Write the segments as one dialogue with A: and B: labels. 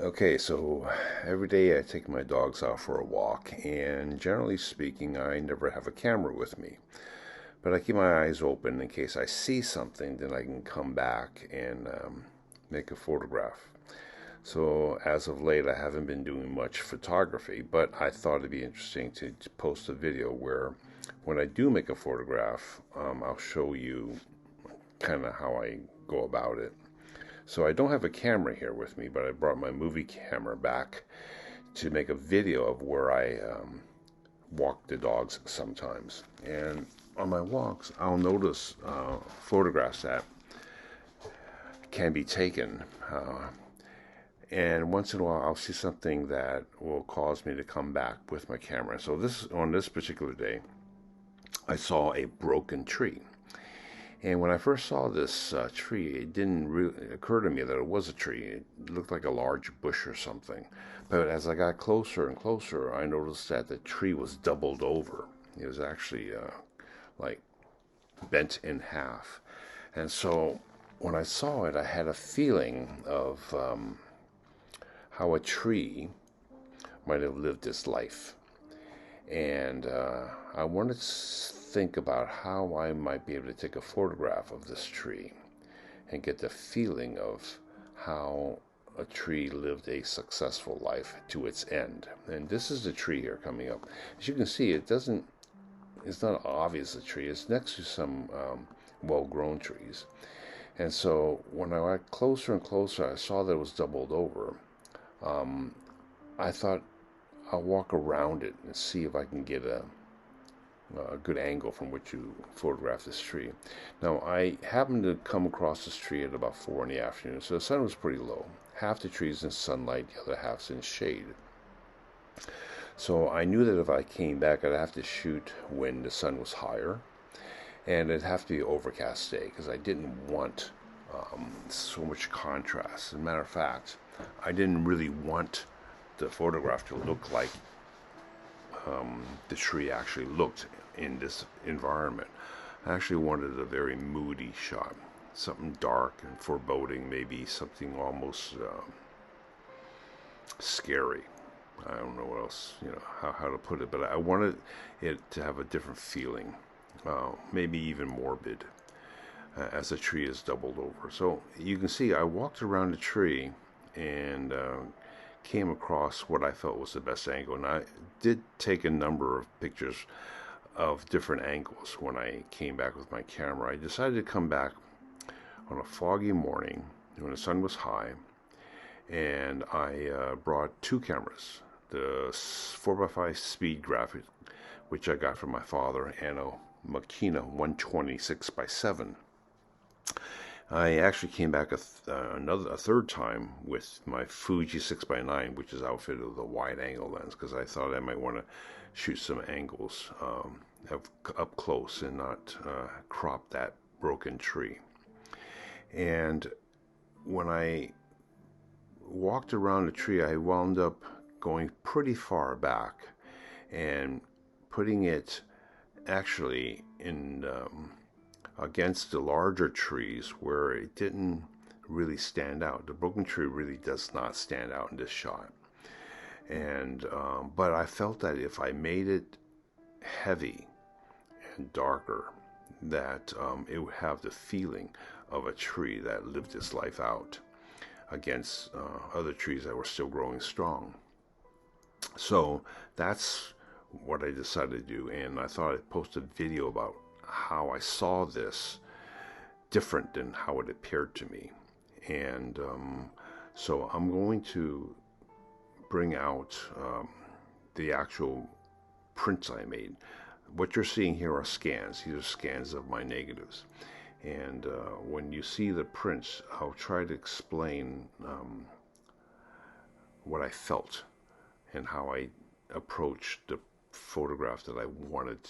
A: Okay, so every day I take my dogs out for a walk, and generally speaking, I never have a camera with me. But I keep my eyes open in case I see something, then I can come back and make a photograph. So as of late, I haven't been doing much photography, but I thought it'd be interesting to post a video where when I do make a photograph, I'll show you kind of how I go about it. So I don't have a camera here with me, but I brought my movie camera back to make a video of where I walk the dogs sometimes. And on my walks, I'll notice photographs that can be taken. And once in a while, I'll see something that will cause me to come back with my camera. So on this particular day, I saw a broken tree. And when I first saw this tree, it didn't really occur to me that it was a tree. It looked like a large bush or something. But as I got closer and closer, I noticed that the tree was doubled over. It was actually like bent in half. And so when I saw it, I had a feeling of how a tree might have lived its life. And I wanted to think about how I might be able to take a photograph of this tree and get the feeling of how a tree lived a successful life to its end. And this is the tree here coming up. As you can see, it's not obvious a tree. It's next to some well-grown trees. And so when I got closer and closer, I saw that it was doubled over. I thought I'll walk around it and see if I can get a good angle from which to photograph this tree. Now, I happened to come across this tree at about 4 in the afternoon, so the sun was pretty low. Half the tree's in sunlight, the other half's in shade. So I knew that if I came back, I'd have to shoot when the sun was higher, and it'd have to be an overcast day because I didn't want so much contrast. As a matter of fact, I didn't really want the photograph to look like the tree actually looked in this environment. I actually wanted a very moody shot, something dark and foreboding, maybe something almost scary. I don't know what else, how to put it, but I wanted it to have a different feeling, maybe even morbid, as the tree is doubled over. So you can see I walked around the tree and came across what I felt was the best angle. And I did take a number of pictures of different angles when I came back with my camera. I decided to come back on a foggy morning when the sun was high, and I brought two cameras, the 4x5 speed graphic, which I got from my father, and a Makina 126x7. I actually came back a third time with my Fuji 6x9, which is outfitted with a wide-angle lens, because I thought I might want to shoot some angles up close and not crop that broken tree. And when I walked around the tree, I wound up going pretty far back and putting it actually in against the larger trees where it didn't really stand out. The broken tree really does not stand out in this shot. And but I felt that if I made it heavy and darker, that it would have the feeling of a tree that lived its life out against other trees that were still growing strong. So that's what I decided to do, and I thought I'd post a video about how I saw this different than how it appeared to me. And so I'm going to bring out the actual prints I made. What you're seeing here are scans. These are scans of my negatives. And when you see the prints, I'll try to explain what I felt and how I approached the photograph that I wanted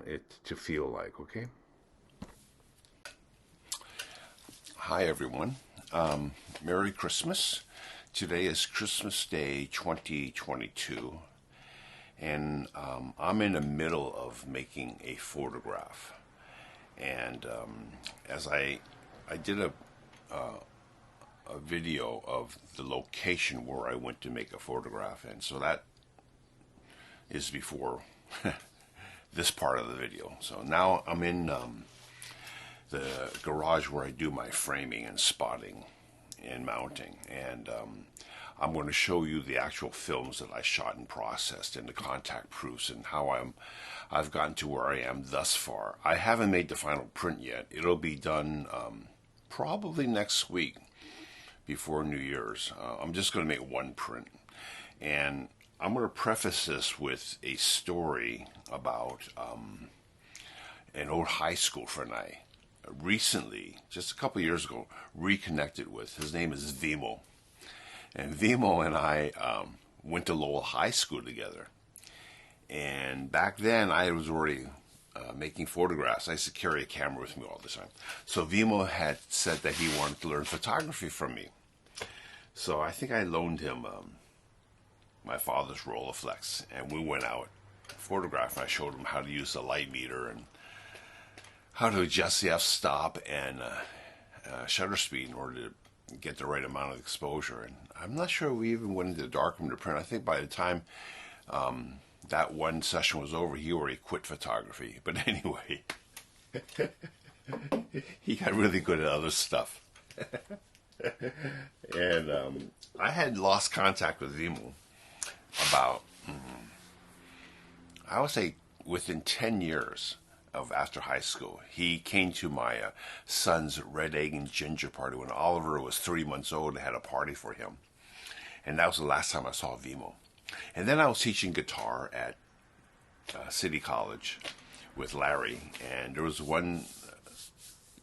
A: it to feel like, okay? Hi, everyone. Merry Christmas. Today is Christmas Day 2022, and I'm in the middle of making a photograph. And as I did a a video of the location where I went to make a photograph, and so that is before this part of the video. So now I'm in the garage where I do my framing and spotting and mounting, and I'm going to show you the actual films that I shot and processed and the contact proofs and how I've gotten to where I am thus far. I haven't made the final print yet. It'll be done probably next week before New Year's. I'm just going to make one print, and I'm going to preface this with a story about an old high school friend I recently, just a couple years ago, reconnected with. His name is Vimo. And Vimo and I went to Lowell High School together. And back then, I was already making photographs. I used to carry a camera with me all the time. So Vimo had said that he wanted to learn photography from me. So I think I loaned him my father's Rolleiflex, and we went out photographing. I showed him how to use the light meter and how to adjust the f-stop and shutter speed in order to get the right amount of exposure. And I'm not sure we even went into the darkroom to print. I think by the time that one session was over, he already quit photography. But anyway, he got really good at other stuff. And I had lost contact with Vimo about, I would say, within 10 years of after high school. He came to my son's red egg and ginger party when Oliver was 3 months old. I had a party for him, and that was the last time I saw Vimo. And then I was teaching guitar at City College with Larry, and there was one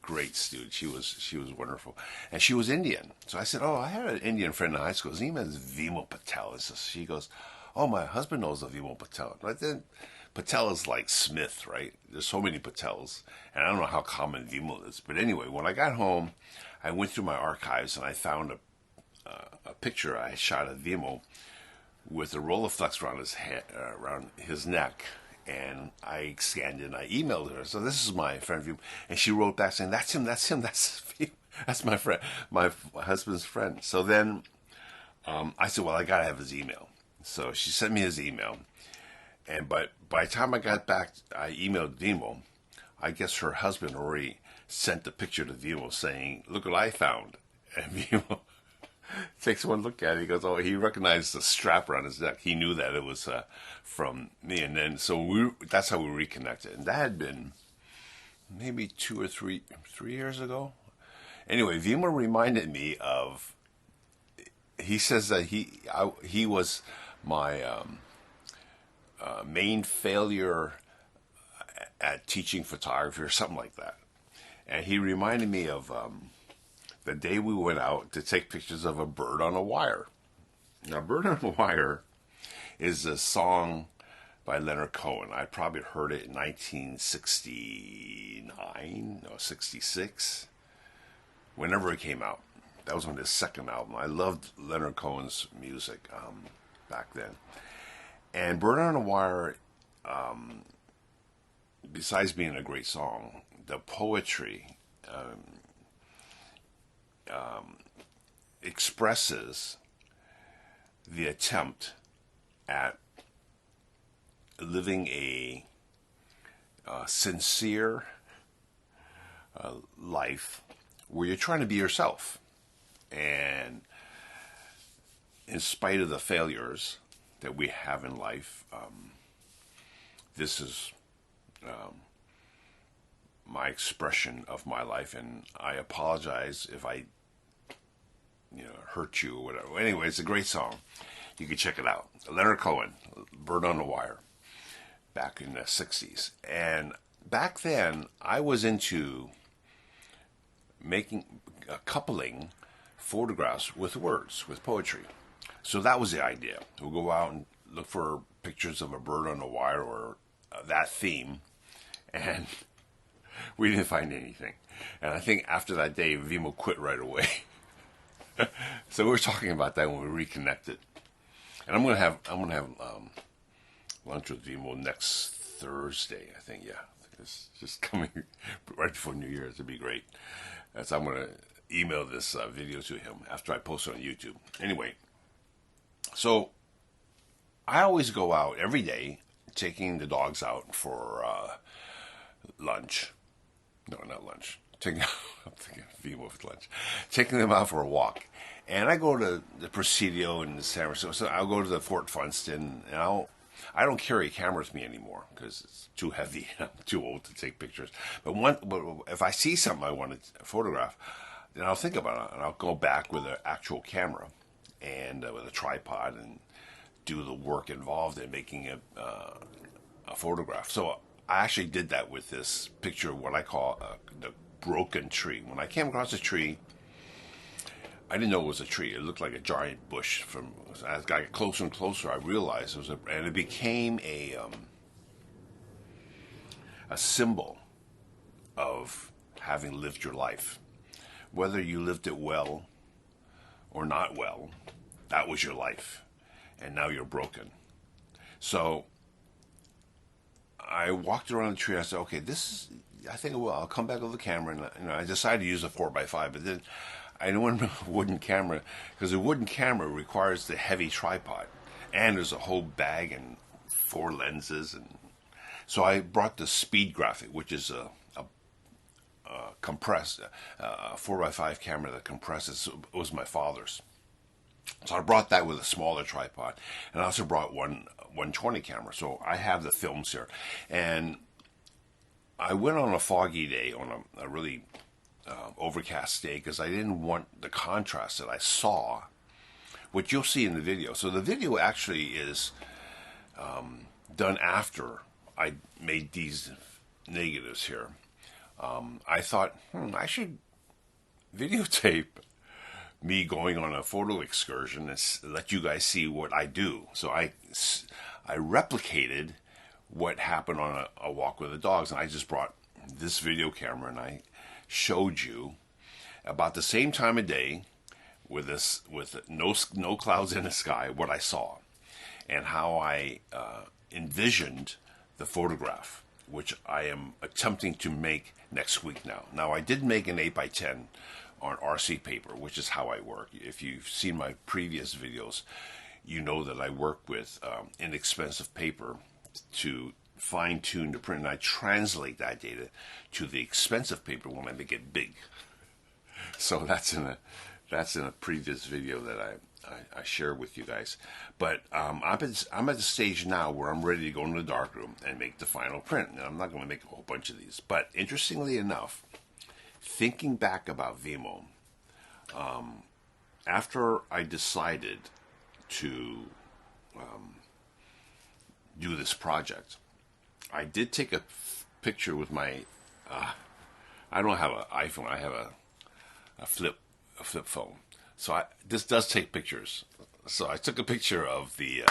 A: great student. She was wonderful, and she was Indian. So I said, "Oh, I had an Indian friend in high school. His name is Vimo Patel." She goes, "Oh, my husband knows of Vimo Patel." And I said, Patel is like Smith, right? There's so many Patels, and I don't know how common Vimo is. But anyway, when I got home, I went through my archives and I found a picture I shot of Vimo with a Rolleiflex around his head, around his neck, and I scanned it and I emailed her. So this is my friend Vimo, and she wrote back saying, "That's him, that's him, that's my friend, my husband's friend." So then I said, "Well, I gotta have his email." So she sent me his email. But by the time I got back, I emailed Vimo. I guess her husband already sent a picture to Vimo saying, "Look what I found." And Vimo takes one look at it. He goes, "Oh," he recognized the strap around his neck. He knew that it was from me. And then, so that's how we reconnected. And that had been maybe 2 or 3 years ago. Anyway, Vimo reminded me of, he says that he was my main failure at teaching photography or something like that. And he reminded me of the day we went out to take pictures of a bird on a wire. Now, Bird on a Wire is a song by Leonard Cohen. I probably heard it in 1969 or 66, whenever it came out. That was on his second album. I loved Leonard Cohen's music back then. And Bird on a Wire, besides being a great song, the poetry expresses the attempt at living a sincere life where you're trying to be yourself. And in spite of the failures that we have in life, this is my expression of my life, and I apologize if I hurt you or whatever. Anyway, it's a great song. You can check it out. Leonard Cohen, Bird on the Wire, back in the 60s. And back then, I was into coupling photographs with words, with poetry. So that was the idea. We'll go out and look for pictures of a bird on a wire or that theme, and we didn't find anything. And I think after that day, Vimo quit right away. So we were talking about that when we reconnected. And I'm gonna have lunch with Vimo next Thursday. I think, yeah, it's just coming right before New Year's. It'd be great. So I'm gonna email this video to him after I post it on YouTube. Anyway, so I always go out every day, taking the dogs out for lunch. No, not lunch. I'm thinking Vimo with lunch. Taking them out for a walk. And I go to the Presidio in San Francisco. So I'll go to the Fort Funston, and I don't carry a camera with me anymore because it's too heavy. I'm too old to take pictures. But if I see something I want to photograph, then I'll think about it, and I'll go back with an actual camera and with a tripod and do the work involved in making a photograph. So I actually did that with this picture of what I call the broken tree. When I came across a tree, I didn't know it was a tree. It looked like a giant bush. As I got closer and closer, I realized it was and it became a symbol of having lived your life. Whether you lived it well or not well, that was your life, and now you're broken. So I walked around the tree. And I said, "Okay, I think I'll come back with the camera." And I decided to use a 4x5, but then I didn't want a wooden camera because a wooden camera requires the heavy tripod, and there's a whole bag and 4 lenses, and so I brought the Speed Graphic, which is a compressed 4x5 camera that compresses. It was my father's, so I brought that with a smaller tripod, and I also brought one 120 camera. So I have the films here, and I went on a foggy day, on a really overcast day, because I didn't want the contrast that I saw, what you'll see in the video. So the video actually is done after I made these negatives here. I thought, I should videotape me going on a photo excursion and let you guys see what I do. So I replicated what happened on a walk with the dogs, and I just brought this video camera and I showed you about the same time of day with no clouds in the sky what I saw and how I envisioned the photograph, which I am attempting to make next week now. Now, I did make an 8x10 on RC paper, which is how I work. If you've seen my previous videos, you know that I work with inexpensive paper to fine-tune the print, and I translate that data to the expensive paper when I make it big. So that's in a previous video that I share with you guys. But I'm at the stage now where I'm ready to go into the darkroom and make the final print. And I'm not going to make a whole bunch of these. But interestingly enough, thinking back about Vimo, after I decided to do this project, I did take a picture with my, I don't have an iPhone, I have a flip phone. So this does take pictures. So I took a picture of the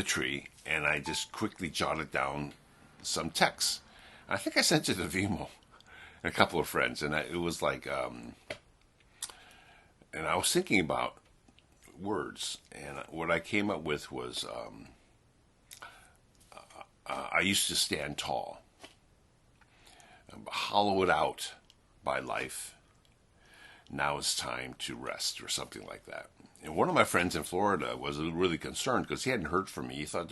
A: tree, and I just quickly jotted down some text. I think I sent it to Vimo and a couple of friends, and it was like, and I was thinking about words, and what I came up with was, I used to stand tall, hollowed out by life. Now it's time to rest, or something like that. And one of my friends in Florida was really concerned because he hadn't heard from me. He thought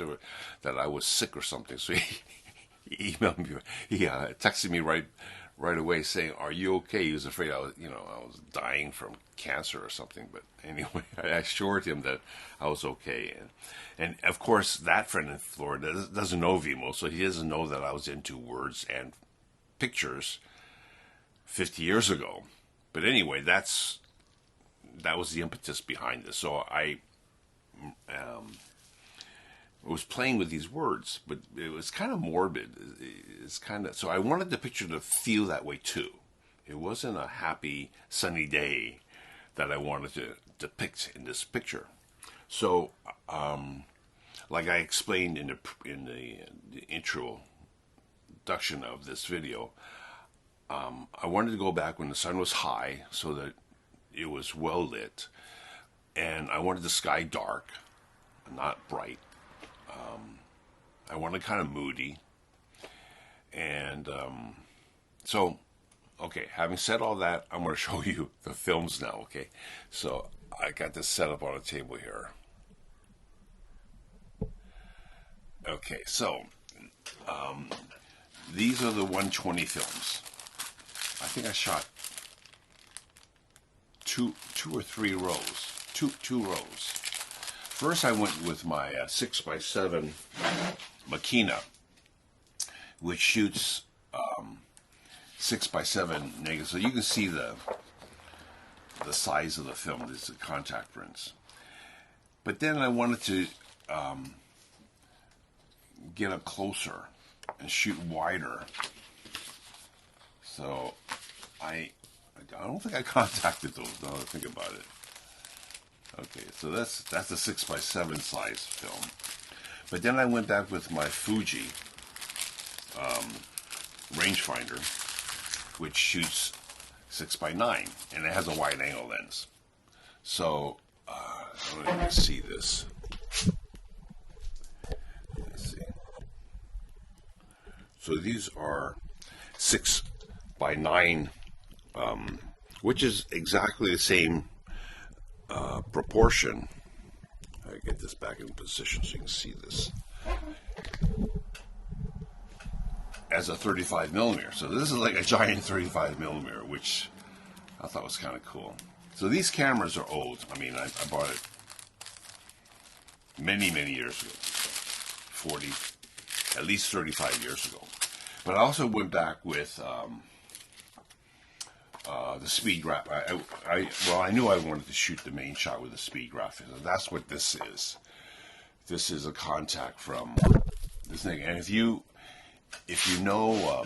A: that I was sick or something. So he emailed me. He texted me right away saying, "Are you okay?" He was afraid I was dying from cancer or something. But anyway, I assured him that I was okay. And of course, that friend in Florida doesn't know Vimo, so he doesn't know that I was into words and pictures 50 years ago. But anyway, that was the impetus behind this. So I was playing with these words, but it was kind of morbid. So I wanted the picture to feel that way too. It wasn't a happy, sunny day that I wanted to depict in this picture. So, like I explained in the introduction of this video, I wanted to go back when the sun was high so that it was well lit, and I wanted the sky dark, not bright. I wanted kind of moody, and so okay, having said all that, I'm going to show you the films now, okay? So I got this set up on a table here. Okay, so these are the 120 films. I think I shot two or three rows, two rows. First, I went with my 6x7 Makina, which shoots 6x7 negative. So you can see the size of the film. This is a contact lens. But then I wanted to get up closer and shoot wider. So I don't think I contacted those. Now that I think about it. Okay, so that's a 6x7 size film. But then I went back with my Fuji rangefinder, which shoots 6x9, and it has a wide angle lens. So I don't know if you can see this. Let's see. So these are 6x9, which is exactly the same proportion. I get this back in position so you can see this. As a 35 millimeter. So this is like a giant 35 millimeter, which I thought was kind of cool. So these cameras are old. I mean, I bought it many years ago. 40, at least 35 years ago. But I also went back with the speed graph. I knew I wanted to shoot the main shot with the speed graph. That's what this is. This is a contact from this thing. And if you know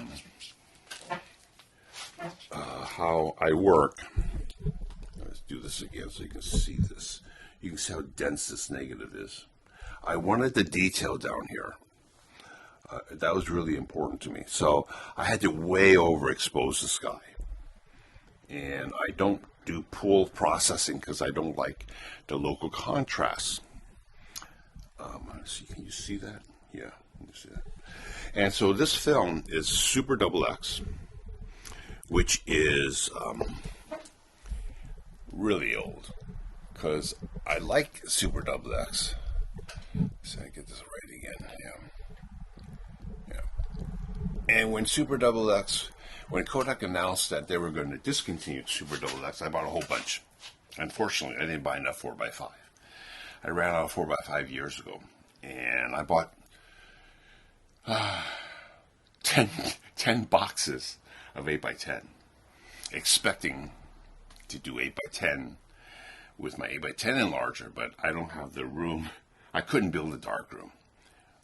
A: how I work, let's do this again so you can see this. You can see how dense this negative is. I wanted the detail down here. That was really important to me. So I had to way overexpose the sky. And I don't do pool processing because I don't like the local contrast. Can you see that? Yeah, you see that. And so this film is Super XX, which is really old because I like Super XX. So I get this right again. Yeah. And when Super XX, when Kodak announced that they were going to discontinue Super XX, I bought a whole bunch. Unfortunately, I didn't buy enough 4x5. I ran out of 4x5 years ago, and I bought 10 boxes of 8x10, expecting to do 8x10 with my 8x10 enlarger, but I don't have the room. I couldn't build a darkroom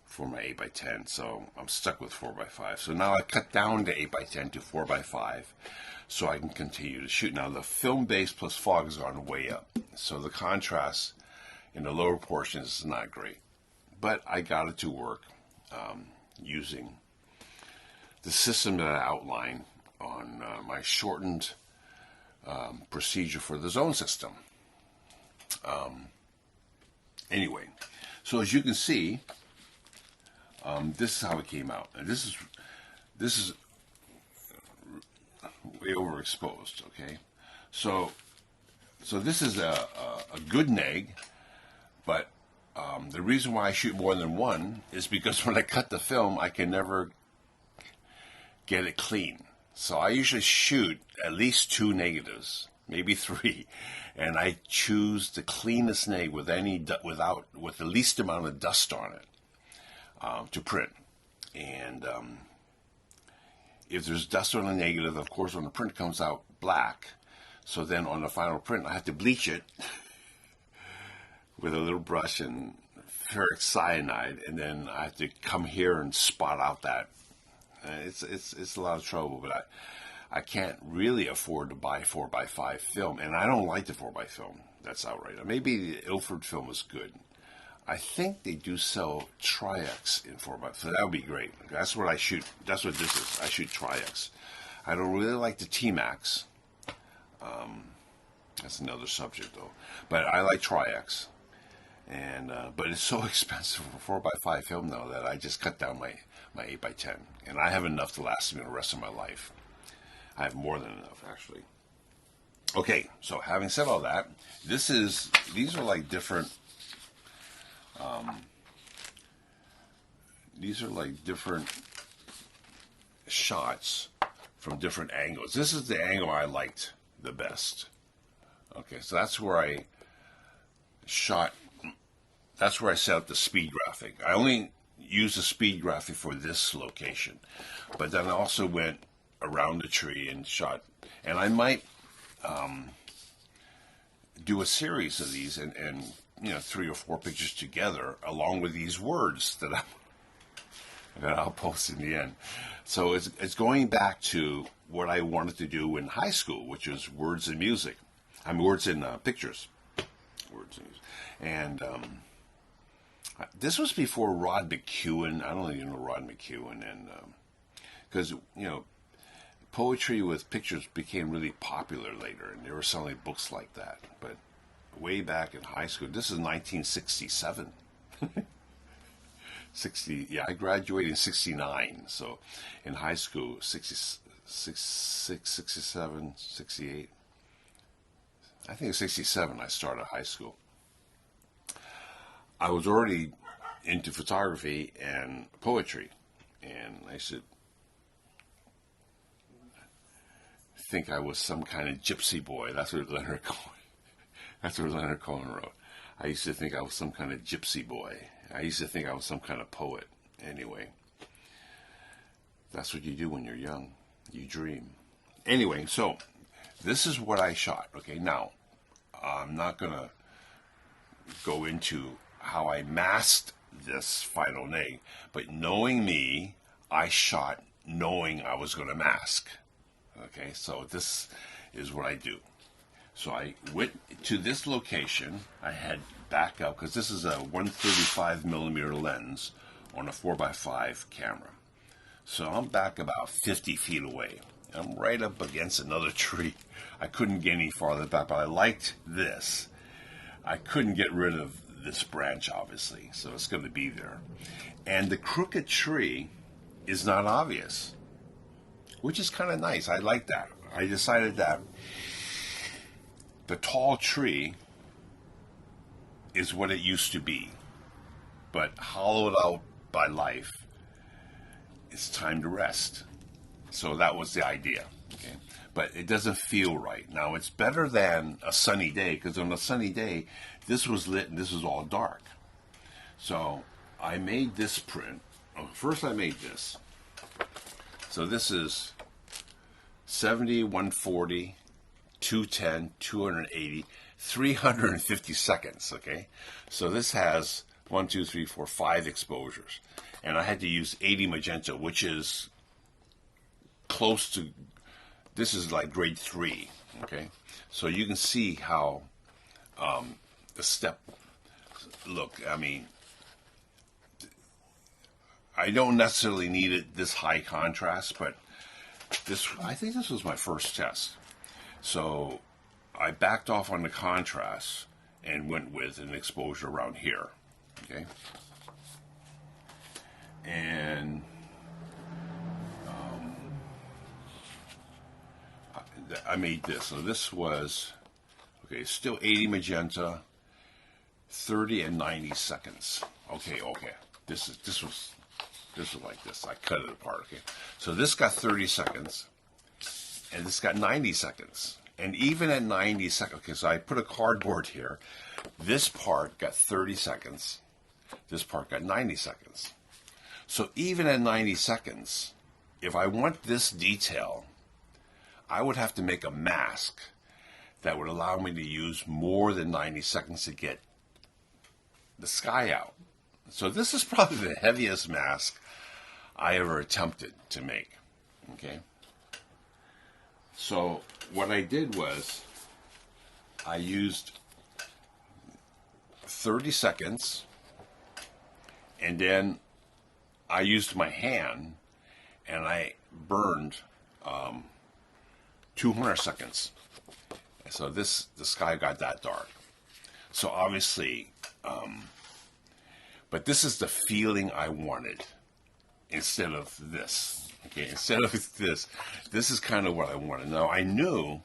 A: for my 8x10, so I'm stuck with 4x5. So now I cut down the 8x10 to 4x5 so I can continue to shoot. Now the film base plus fog has gone way up, so the contrast in the lower portions is not great. But I got it to work using the system that I outlined on my shortened procedure for the zone system. Anyway, so as you can see, this is how it came out. And this is way overexposed. Okay, so this is a good neg, but the reason why I shoot more than one is because when I cut the film, I can never get it clean. So I usually shoot at least 2 negatives, maybe 3, and I choose the cleanest neg with the least amount of dust on it to print. And if there's dust on the negative, of course, when the print comes out black, so then on the final print, I have to bleach it with a little brush and ferric cyanide, and then I have to come here and spot out that. It's a lot of trouble, but I can't really afford to buy 4x5 film, and I don't like the 4x film that's out right now. Maybe the Ilford film is good. I think they do sell Tri-X in 4x5, so that would be great. That's what I shoot. That's what this is. I shoot Tri-X. I don't really like the T-Max. That's another subject, though. But I like Tri-X. And but it's so expensive for 4x5 film now that I just cut down my 8x10, and I have enough to last me the rest of my life. I have more than enough, actually. Okay, so having said all that, these are like different. These are like different shots from different angles. This is the angle I liked the best. Okay, so that's where I shot. That's where I set up the speed graphic. I only used the speed graphic for this location, but then I also went around the tree and shot. And I might do a series of these and 3 or 4 pictures together along with these words that I'll post in the end. So it's going back to what I wanted to do in high school, which was words and music. I mean, words and pictures. Words and music. And this was before Rod McEwen. I don't even know Rod McEwen. And because, poetry with pictures became really popular later, and there were selling books like that. But way back in high school, this is 1967. I graduated in 69, so in high school, 66, 67, 68. I think it's 67 I started high school. I was already into photography and poetry, and I should think I was some kind of gypsy boy. That's what Leonard Cohen wrote. I used to think I was some kind of gypsy boy. I used to think I was some kind of poet. Anyway, that's what you do when you're young. You dream. Anyway, so this is what I shot. Okay, now I'm not going to go into how I masked this final neg, but knowing me, I shot knowing I was going to mask. Okay, so this is what I do. So I went to this location. I had back up because this is a 135 millimeter lens on a 4x5 camera. So I'm back about 50 feet away. I'm right up against another tree. I couldn't get any farther back, but I liked this. I couldn't get rid of this branch, obviously, so it's going to be there. And the crooked tree is not obvious, which is kind of nice. I like that. I decided that the tall tree is what it used to be, but hollowed out by life, it's time to rest. So that was the idea. Okay, but it doesn't feel right. Now, it's better than a sunny day, because on a sunny day, this was lit and this was all dark. So I made this print. First I made this. So this is 70, 140, 210, 280, 350 seconds, okay? So this has 1, 2, 3, 4, 5 exposures. And I had to use 80 magenta, which is close to, this is like grade 3, okay? So you can see how the step, look, I mean, I don't necessarily need it this high contrast, but this, I think this was my first test. So I backed off on the contrast and went with an exposure around here, okay? And I made this. So this was, okay, still 80 magenta, 30 and 90 seconds. Okay. This was like this. I cut it apart, okay? So this got 30 seconds, and this got 90 seconds. And even at 90 seconds, okay, so I put a cardboard here. This part got 30 seconds. This part got 90 seconds. So even at 90 seconds, if I want this detail, I would have to make a mask that would allow me to use more than 90 seconds to get the sky out. So this is probably the heaviest mask I ever attempted to make, okay? So what I did was I used 30 seconds, and then I used my hand and I burned 200 seconds. So the sky got that dark. So obviously, but this is the feeling I wanted. instead of this. Okay, instead of this is kind of what I wanted. Now I knew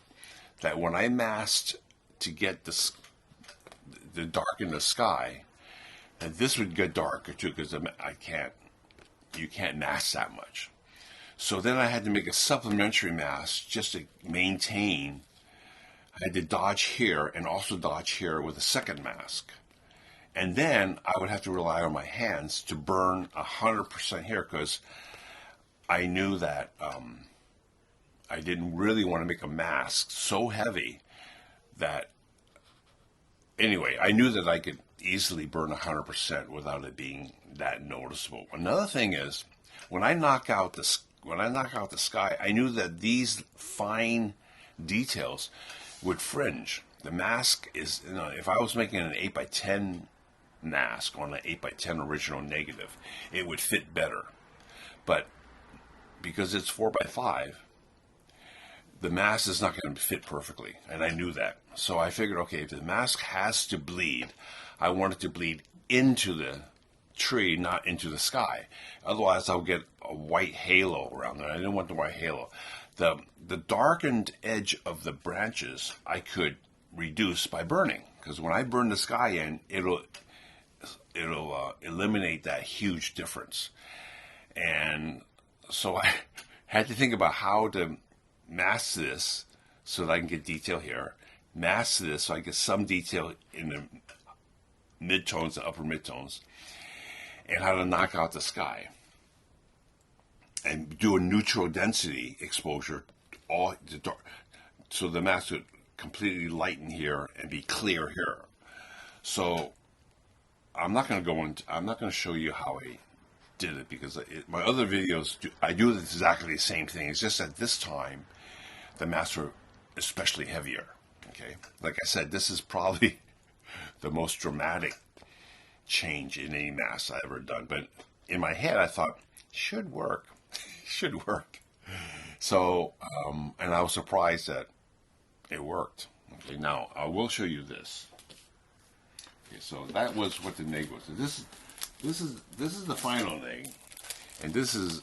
A: that when I masked to get the dark in the sky, that this would get darker too, because you can't mask that much. So then I had to make a supplementary mask just to maintain. I had to dodge here and also dodge here with a second mask. And then I would have to rely on my hands to burn 100% here, because I knew that I didn't really want to make a mask so heavy that, anyway, I knew that I could easily burn 100% without it being that noticeable. Another thing is, when I knock out the sky, I knew that these fine details would fringe. The mask is, if I was making an 8x10 mask on an 8x10 original negative, it would fit better. But because it's 4x5, the mask is not going to fit perfectly, and I knew that. So I figured, okay, if the mask has to bleed, I want it to bleed into the tree, not into the sky. Otherwise, I'll get a white halo around there. I didn't want the white halo. The darkened edge of the branches I could reduce by burning, because when I burn the sky in, it'll eliminate that huge difference. And so I had to think about how to mask this so that I can get detail here, mask this so I get some detail in the midtones and upper midtones, and how to knock out the sky and do a neutral density exposure all the dark, so the mask would completely lighten here and be clear here. So I'm not going to show you how I did it, because my other videos I do exactly the same thing. It's just that this time the masks were especially heavier. Okay, like I said, this is probably the most dramatic change in any mask I've ever done. But in my head, I thought, should work, should work. So, and I was surprised that it worked. Okay, now I will show you this. Okay, so that was what the neg was. So this is the final neg, and this is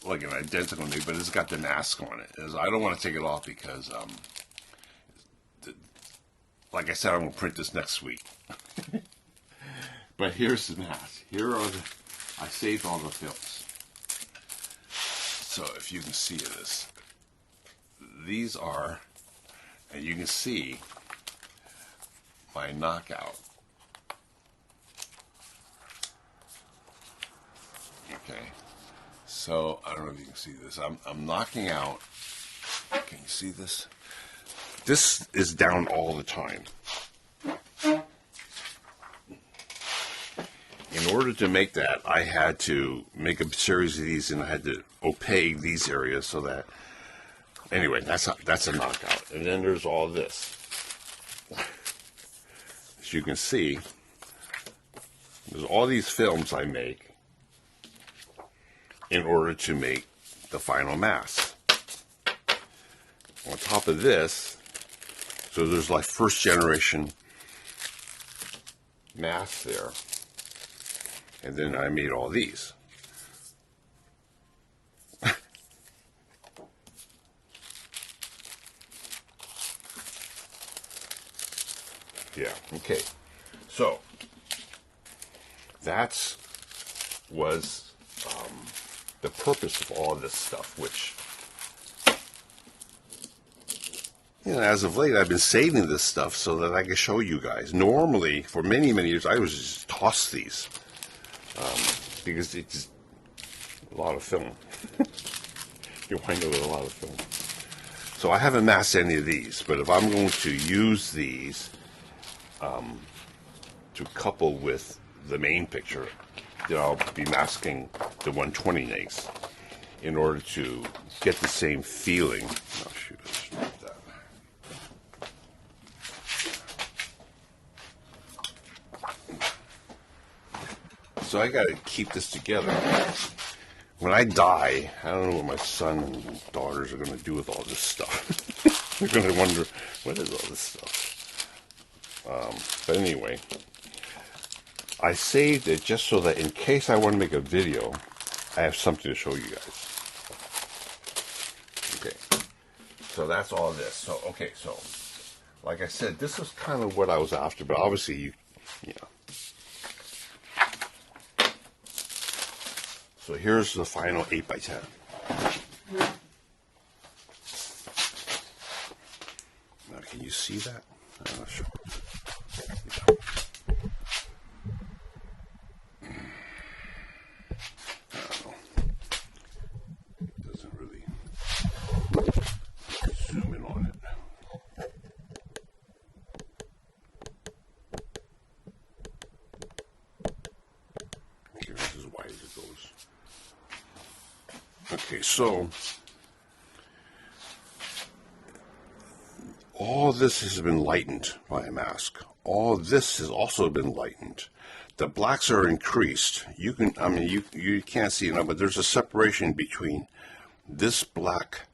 A: like an identical neg, but it's got the mask on it. I don't want to take it off because, like I said, I'm going to print this next week. But here's the mask. I saved all the films. So if you can see this, these are, and you can see my knockout. Okay, so I don't know if you can see this. I'm knocking out. Can you see this? This is down all the time. In order to make that, I had to make a series of these, and I had to opaque these areas so that. Anyway, that's a knockout. And then there's all this. As you can see, there's all these films I make in order to make the final mask. On top of this, so there's like first generation masks there. And then I made all these. Yeah, okay. So, that was the purpose of all this stuff, which, as of late, I've been saving this stuff so that I can show you guys. Normally, for many, many years, I would just toss these. Because it's a lot of film. You wind up with a lot of film. So I haven't masked any of these, but if I'm going to use these to couple with the main picture, then I'll be masking the 120 negs in order to get the same feeling. Oh, shoot, I should do that. So I got to keep this together. When I die, I don't know what my son and daughters are going to do with all this stuff. They're going to wonder, what is all this stuff? But anyway, I saved it just so that in case I want to make a video I have something to show you guys. Okay, so that's all this. So, okay, so like I said, this was kind of what I was after, but obviously you know. So here's the final 8x10. Now, can you see that? I'm not sure. I don't know. It doesn't really zoom in on it. Here's as wide as it goes. Okay, so all this has been lightened by a mask. All this has also been lightened. The blacks are increased. You can, I mean, you can't see it now, but there's a separation between this black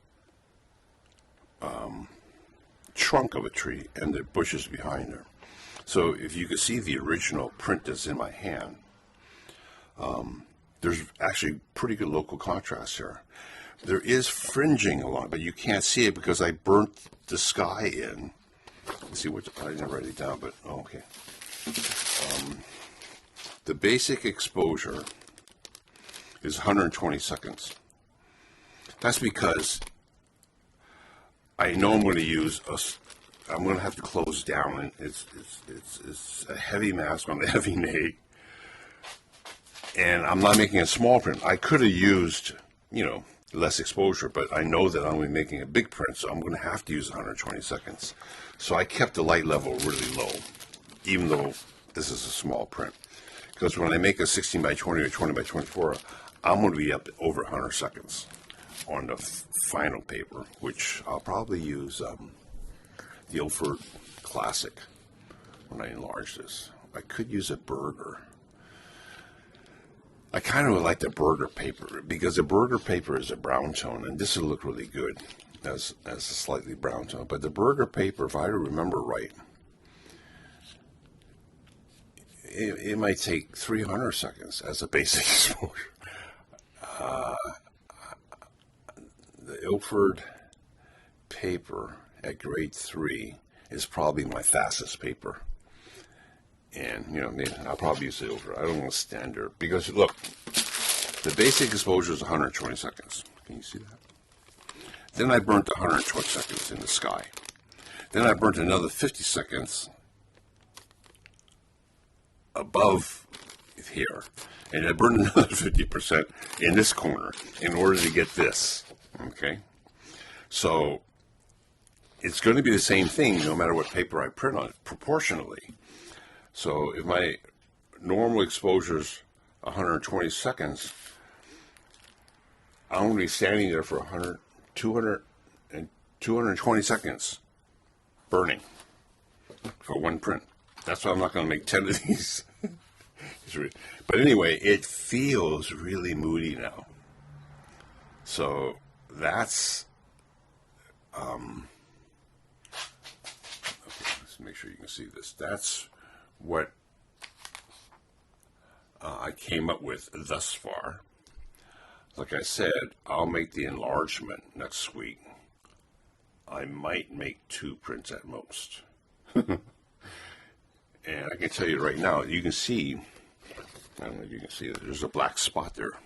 A: trunk of a tree and the bushes behind her. So if you could see the original print that's in my hand, there's actually pretty good local contrast here. There is fringing along, but you can't see it because I burnt the sky in. Let's see what, I didn't write it down, but okay. The basic exposure is 120 seconds. That's because I know I'm going to use I'm going to have to close down, and it's a heavy mask on a heavy nade. And I'm not making a small print. I could have used, less exposure, but I know that I'm going to be making a big print, so I'm going to have to use 120 seconds. So I kept the light level really low, even though this is a small print. Because when I make a 16 by 20 or 20 by 24, I'm going to be up over 100 seconds on the final paper, which I'll probably use the Ilford Classic when I enlarge this. I could use a burger. I kind of like the burger paper because the burger paper is a brown tone, and this will look really good as a slightly brown tone. But the burger paper, if I remember right, it might take 300 seconds as a basic exposure. The Ilford paper at grade 3 is probably my fastest paper. And, I'll probably use the Ilford. I don't want to stand there. Because, look, the basic exposure is 120 seconds. Can you see that? Then I burnt 120 seconds in the sky. Then I burnt another 50 seconds above here. And I burned another 50% in this corner in order to get this. Okay? So, it's going to be the same thing no matter what paper I print on it, proportionally. So if my normal exposure is 120 seconds, I'm going to be standing there for 220 seconds burning for one print. That's why I'm not going to make 10 of these. But anyway, it feels really moody now. So that's... okay, let's make sure you can see this. That's what I came up with thus far. Like I said, I'll make the enlargement next week. I might make 2 prints at most. And I can tell you right now, you can see, I don't know if you can see it, there's a black spot there.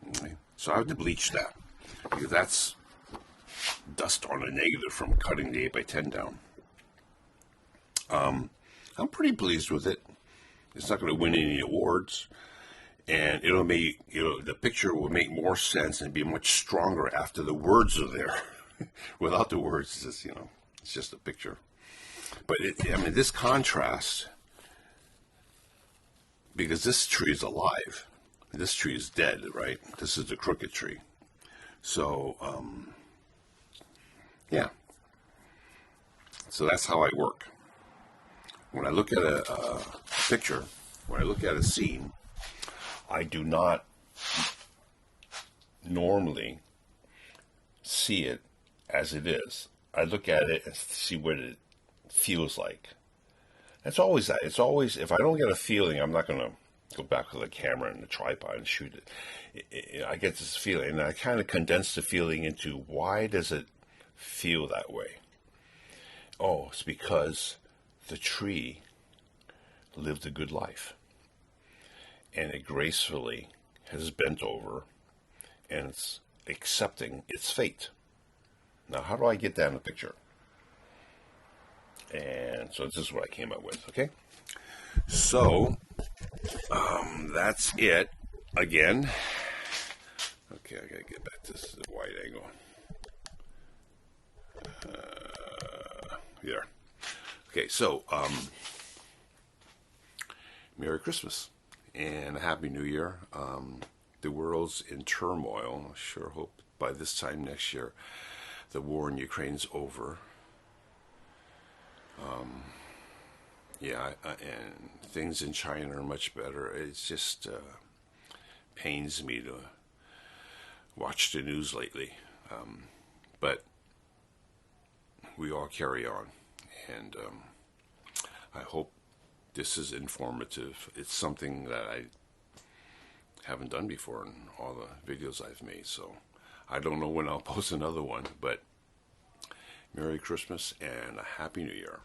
A: Okay. So I have to bleach that, because that's dust on a negative from cutting the 8x10 down. I'm pretty pleased with it. It's not going to win any awards, and it'll make the picture will make more sense and be much stronger after the words are there. Without the words, it's just, it's just a picture. But this contrast, because this tree is alive, this tree is dead, right? This is the crooked tree. So, yeah. So that's how I work. When I look at a picture, when I look at a scene, I do not normally see it as it is. I look at it and see what it feels like. It's always that. It's always, if I don't get a feeling, I'm not going to go back with the camera and the tripod and shoot it, I get this feeling, and I kind of condense the feeling into why does it feel that way? Oh, it's because the tree lived a good life, and it gracefully has bent over, and it's accepting its fate. Now, how do I get that in the picture? And so this is what I came up with, okay? So, that's it. Again, okay, I gotta get back to this wide angle. There. Okay, so, Merry Christmas and a Happy New Year. The world's in turmoil. I sure hope by this time next year the war in Ukraine's over. And things in China are much better. It's just pains me to watch the news lately. But we all carry on. And I hope this is informative. It's something that I haven't done before in all the videos I've made. So I don't know when I'll post another one. But Merry Christmas and a Happy New Year.